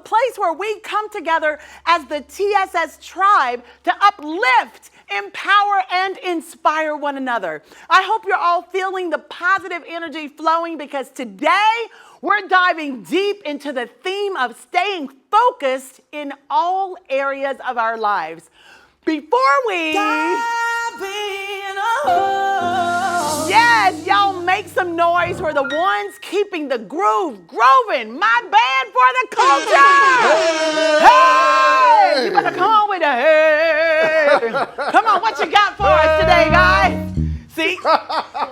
place where we come together as the TSS tribe to uplift, empower, and inspire one another. I hope you're all feeling the positive energy flowing, because today we're diving deep into the theme of staying focused in all areas of our lives. Before we dive in, yes, y'all make some noise for the ones keeping the groove grooving. My band for the culture. Hey, you better come on with the hey. Come on, what you got for us today, guys? See,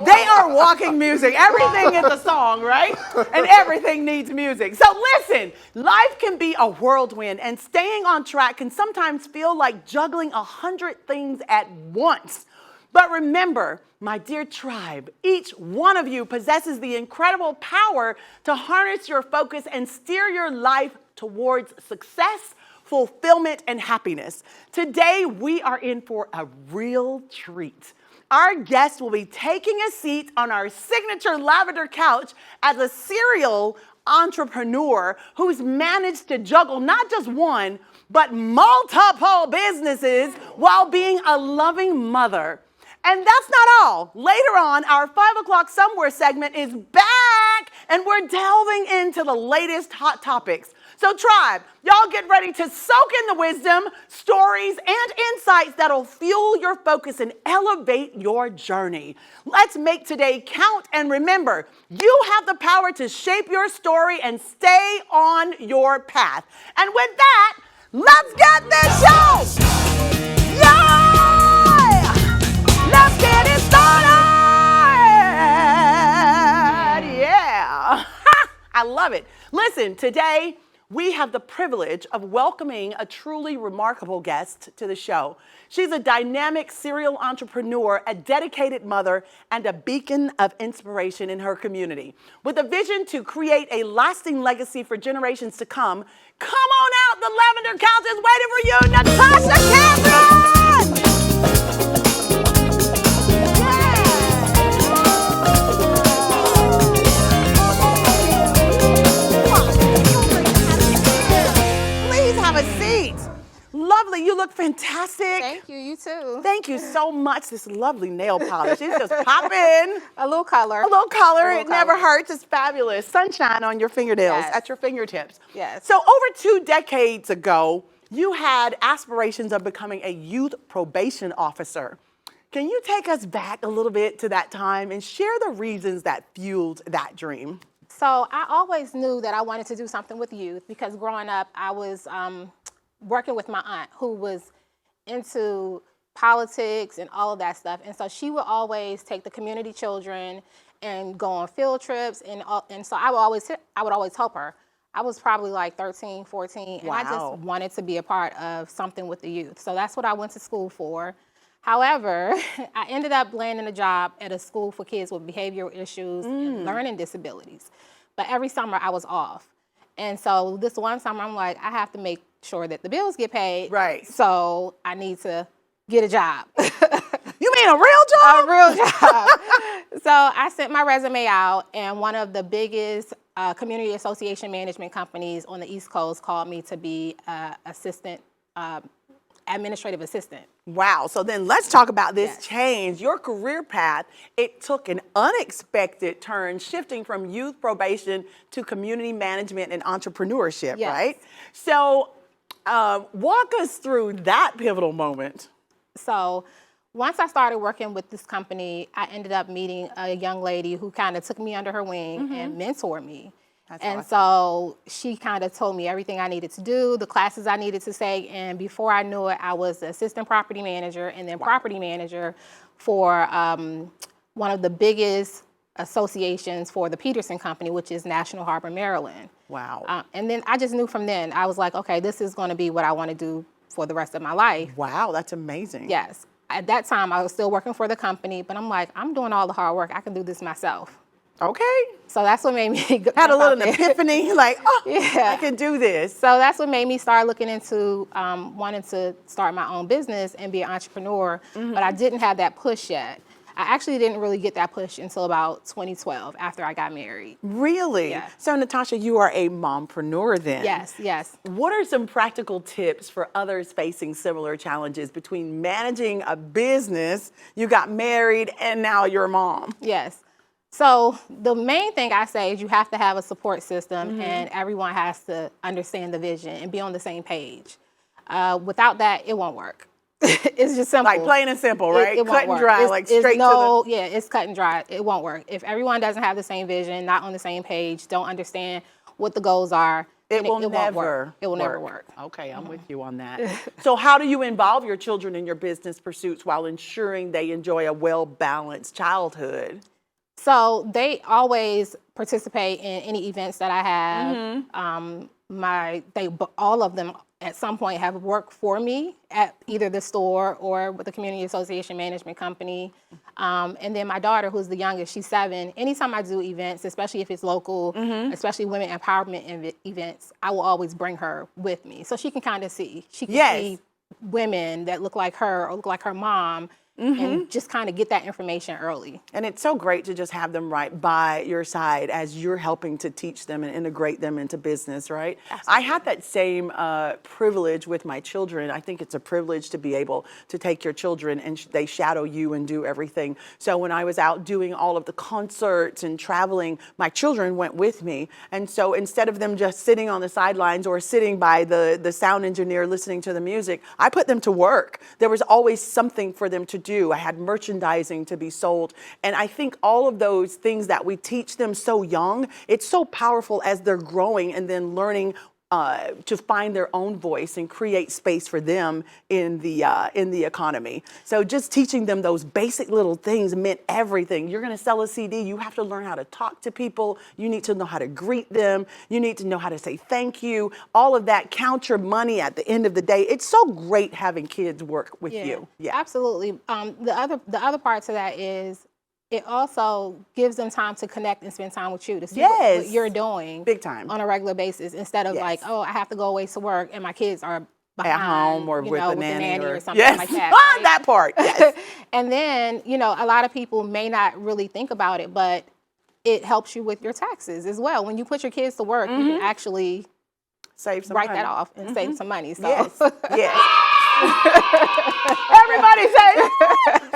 they are walking music. Everything is a song, right? And everything needs music. So listen, life can be a whirlwind, and staying on track can sometimes feel like juggling 100 things at once. But remember, my dear tribe, each one of you possesses the incredible power to harness your focus and steer your life towards success, fulfillment, and happiness. Today, we are in for a real treat. Our guest will be taking a seat on our signature lavender couch as a serial entrepreneur who's managed to juggle not just one, but multiple businesses while being a loving mother. And that's not all. Later on, our 5 o'clock somewhere segment is back, and we're delving into the latest hot topics. So tribe, y'all get ready to soak in the wisdom, stories, and insights that'll fuel your focus and elevate your journey. Let's make today count, and remember, you have the power to shape your story and stay on your path. And with that, let's get this show! Yeah! Let's get it started! Yeah! I love it. Listen, today, we have the privilege of welcoming a truly remarkable guest to the show. She's a dynamic serial entrepreneur, a dedicated mother, and a beacon of inspiration in her community. With a vision to create a lasting legacy for generations to come, come on out, the lavender couch is waiting for you, Natasha Cameron! Lovely, you look fantastic. Thank you, you too. Thank you so much. This lovely nail polish. It's just popping. A little color. A little color. It never hurts. It's fabulous. Sunshine on your fingernails, Yes. at your fingertips. Yes. So over 2 decades ago, you had aspirations of becoming a youth probation officer. Can you take us back a little bit to that time and share the reasons that fueled that dream? So I always knew that I wanted to do something with youth, because growing up, I was working with my aunt who was into politics and all of that stuff. And so she would always take the community children and go on field trips. And so I would always help her. I was probably like 13, 14, and Wow. I just wanted to be a part of something with the youth. So that's what I went to school for. However, I ended up landing a job at a school for kids with behavioral issues and learning disabilities. But every summer I was off. And so this one summer, I'm like, I have to make sure that the bills get paid. Right. So I need to get a job. You mean a real job? A real job. So I sent my resume out, and one of the biggest community association management companies on the East Coast called me to be administrative assistant. Wow. So then let's talk about this Yes. change. Your career path, it took an unexpected turn, shifting from youth probation to community management and entrepreneurship, Yes. right? So walk us through that pivotal moment. So once I started working with this company, I ended up meeting a young lady who kind of took me under her wing and mentored me. That's and awesome. so she kind of told me everything I needed to do, the classes I needed to take, and before I knew it, I was the assistant property manager and then property manager for one of the biggest associations for the Peterson Company, which is National Harbor, Maryland. Wow. And then I just knew from then, I was like, okay, this is going to be what I want to do for the rest of my life. Wow, that's amazing. Yes. At that time, I was still working for the company, but I'm like, I'm doing all the hard work. I can do this myself. Okay. So that's what made me Had a little epiphany, like, oh, Yeah. I can do this. So that's what made me start looking into wanting to start my own business and be an entrepreneur, but I didn't have that push yet. I actually didn't really get that push until about 2012 after I got married. Really? Yeah. So Natasha, you are a mompreneur then. Yes, yes. What are some practical tips for others facing similar challenges between managing a business, you got married, and now you're a mom? Yes. So the main thing I say is you have to have a support system and everyone has to understand the vision and be on the same page. Without that, it won't work. It's just simple. Like plain and simple, right? It won't Cut and work. dry, like straight to the... Yeah, it's cut and dry. It won't work. If everyone doesn't have the same vision, not on the same page, don't understand what the goals are, It will won't never work. It will never work. Okay, I'm with you on that. So how do you involve your children in your business pursuits while ensuring they enjoy a well-balanced childhood? So they always participate in any events that I have. All of them at some point have worked for me at either the store or with the community association management company. And then my daughter, who's the youngest, she's 7. Anytime I do events, especially if it's local, especially women empowerment events, I will always bring her with me so she can kind of see. She can see women that look like her or look like her mom. And just kind of get that information early. And it's so great to just have them right by your side as you're helping to teach them and integrate them into business, right? Absolutely. I had that same privilege with my children. I think it's a privilege to be able to take your children and they shadow you and do everything. So when I was out doing all of the concerts and traveling, my children went with me. And so instead of them just sitting on the sidelines or sitting by the sound engineer listening to the music, I put them to work. There was always something for them to do. I had merchandising to be sold. And I think all of those things that we teach them so young, it's so powerful as they're growing and then learning to find their own voice and create space for them in the economy. So just teaching them those basic little things meant everything. You're going to sell a CD, you have to learn how to talk to people. You need to know how to greet them. You need to know how to say thank you. All of that counts your money at the end of the day. It's so great having kids work with you. Yeah, absolutely. The other part to that is it also gives them time to connect and spend time with you to see what you're doing big time on a regular basis instead of like, oh, I have to go away to work and my kids are behind, at home or with a nanny or something yes. like that. Right? That part. Yes. And then, a lot of people may not really think about it, but it helps you with your taxes as well. When you put your kids to work, you can actually save some write money. that off and save some money. So. Yes. Yes. Everybody say.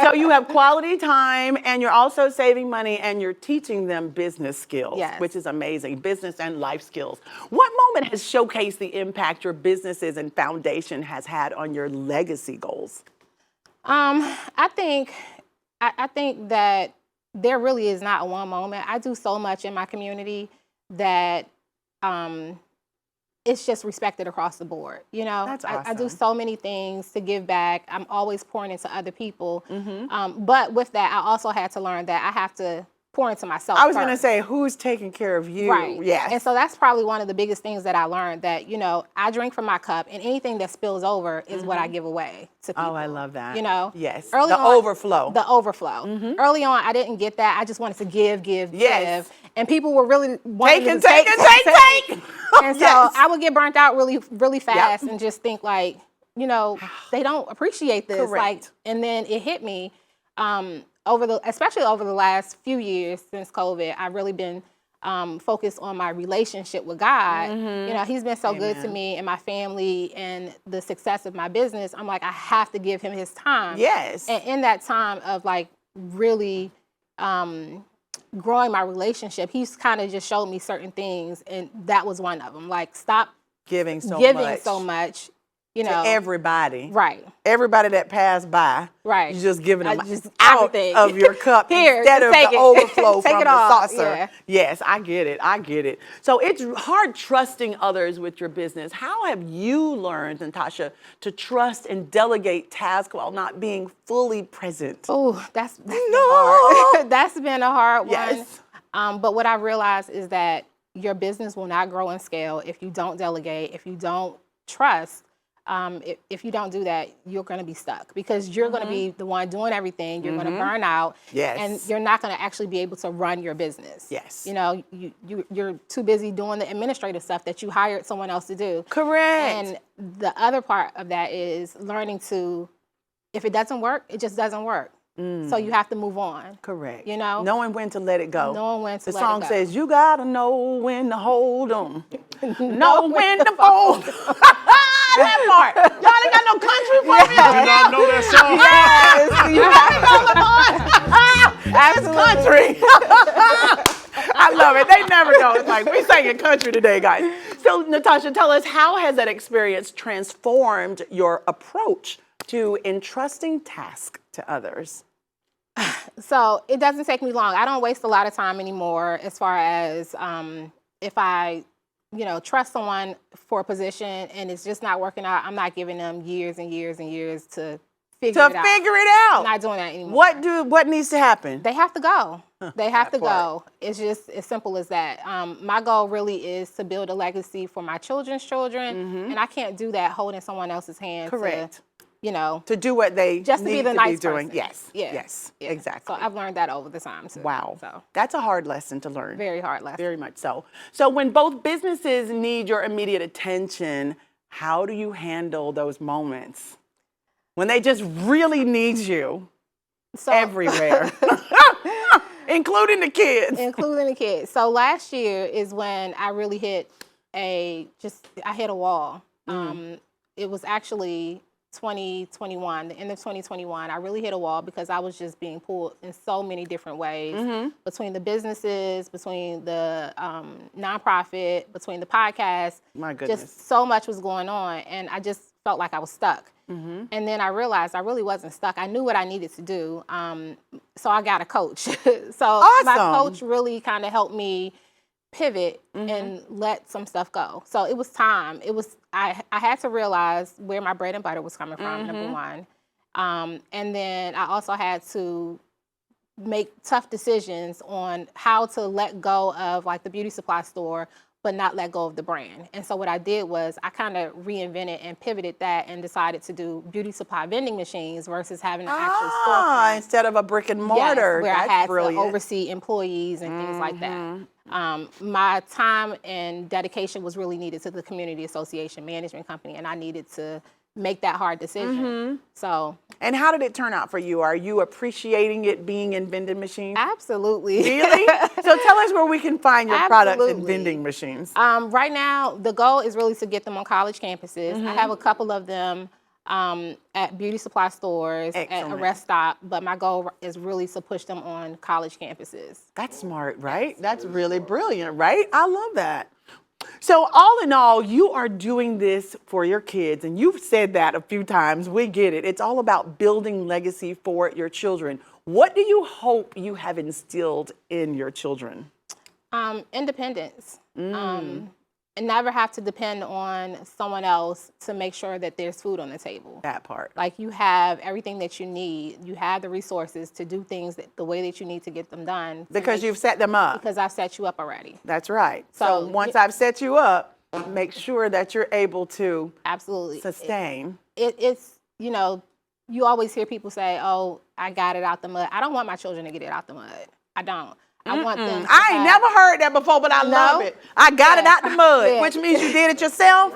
So you have quality time and you're also saving money and you're teaching them business skills, which is amazing. Business and life skills. What moment has showcased the impact your businesses and foundation has had on your legacy goals? I think that there really is not one moment. I do so much in my community that it's just respected across the board. That's awesome. I do so many things to give back. I'm always pouring into other people. But with that, I also had to learn that I have to pour into myself. I was going to say, who's taking care of you? Right. Yes. And so that's probably one of the biggest things that I learned, that, I drink from my cup and anything that spills over is what I give away to people. Oh, I love that. Yes. Early the on, overflow. The overflow. Early on, I didn't get that. I just wanted to give. And people were really wanting to take. And so I would get burnt out really, really fast and just think like, they don't appreciate this. Correct. And then it hit me. Especially over the last few years since COVID, I've really been focused on my relationship with God. He's been so good to me and my family and the success of my business. I'm like, I have to give him his time. Yes. And in that time of like really growing my relationship, he's kind of just showed me certain things, and that was one of them. Like, stop giving so much. To everybody. Right. Everybody that passed by. Right. You're just giving them just out everything. Of your cup Here, instead of the overflow from the saucer. Yeah. Yes, I get it. So it's hard trusting others with your business. How have you learned, Natasha, to trust and delegate tasks while not being fully present? Oh, that's been hard. That's been a hard one. But what I realized is that your business will not grow and scale if you don't delegate, if you don't trust. If you don't do that, you're going to be stuck because you're going to be the one doing everything. You're going to burn out, and you're not going to actually be able to run your business. Yes, you're too busy doing the administrative stuff that you hired someone else to do. Correct. And the other part of that is learning to, if it doesn't work, it just doesn't work. So you have to move on. Correct. You know? Knowing when to let it go. Knowing when to the let it song go. says, you gotta know when to hold them. know when to fold. That part. Y'all ain't got no country for me. I did not know that song. Yes, you gotta know the part. It's country. I love it. They never know. It's like, we singing country today, guys. So, Natasha, tell us, how has that experience transformed your approach to entrusting tasks to others? So it doesn't take me long. I don't waste a lot of time anymore as far as if I, trust someone for a position and it's just not working out, I'm not giving them years and years and years to figure it out. I'm not doing that anymore. What needs to happen? They have to go. They have to part. go. It's just as simple as that. My goal really is to build a legacy for my children's children, and I can't do that holding someone else's hand. Correct. To do what they just to need be the to nice be doing. person. Yes. Yeah. Yes. Yeah. Exactly. So I've learned that over the time too. Wow. So That's a hard lesson to learn. very hard lesson. Very much so. So when both businesses need your immediate attention, how do you handle those moments when they just really need you everywhere, including the kids? Including the kids. So last year is when I really hit I hit a wall. It was actually 2021, the end of 2021, I really hit a wall because I was just being pulled in so many different ways between the businesses, between the nonprofit, between the podcast. My goodness. Just so much was going on, and I just felt like I was stuck. And then I realized I really wasn't stuck. I knew what I needed to do. So I got a coach. So Awesome. My coach really kind of helped me pivot and let some stuff go. So it was time. I had to realize where my bread and butter was coming from, number one. And then I also had to make tough decisions on how to let go of like the beauty supply store, but not let go of the brand. And so what I did was I kind of reinvented and pivoted that and decided to do beauty supply vending machines versus having an actual storefront. Instead of a brick and mortar. Yes, where That's I had brilliant. to oversee employees and things like that. My time and dedication was really needed to the community association management company, and I needed to make that hard decision. So. And how did it turn out for you? Are you appreciating it being in vending machines? Absolutely. Really? So tell us where we can find your products in Absolutely. vending machines. Right now, the goal is really to get them on college campuses. I have a couple of them at beauty supply stores, at a Excellent. rest stop, but my goal is really to push them on college campuses. That's smart, right? That's really brilliant, right? I love that. So all in all, you are doing this for your kids, and you've said that a few times. We get it. It's all about building legacy for your children. What do you hope you have instilled in your children? Independence. And never have to depend on someone else to make sure that there's food on the table. That part. Like you have everything that you need. You have the resources to do things the way that you need to get them done. Because you've set them up. Because I've set you up already. That's right. So So once I've set you up, make sure that you're able to Absolutely. sustain. It's, you always hear people say, oh, I got it out the mud. I don't want my children to get it out the mud. I don't. I want them to I ain't never heard that before, but I love it. I got it out the mud, Yeah. which means you did it yourself.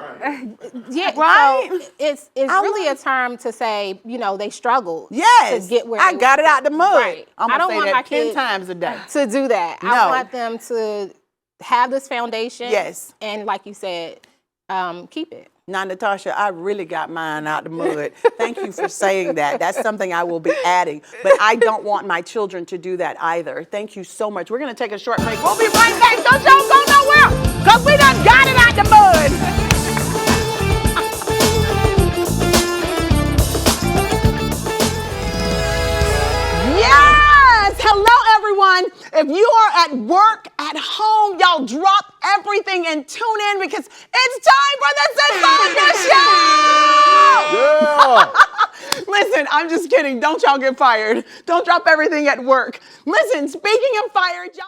Yeah, Right? So it's really a term to say, they struggled Yes. to get where I they got were. it out the mud. Right. I'm I going to don't say want that my 10 kids times a day. to do that. No. I want them to have this foundation. Yes. And like you said, keep it. Now, Natasha, I really got mine out the mud. Thank you for saying that. That's something I will be adding. But I don't want my children to do that either. Thank you so much. We're going to take a short break. We'll be right back. Don't y'all go nowhere, because we done got it out the mud. Yes! Hello, everyone. If you are at work, at home, y'all drop everything and tune in because it's time for the Sisaundra Show! Yeah. Listen, I'm just kidding. Don't y'all get fired. Don't drop everything at work. Listen, speaking of fired, y'all.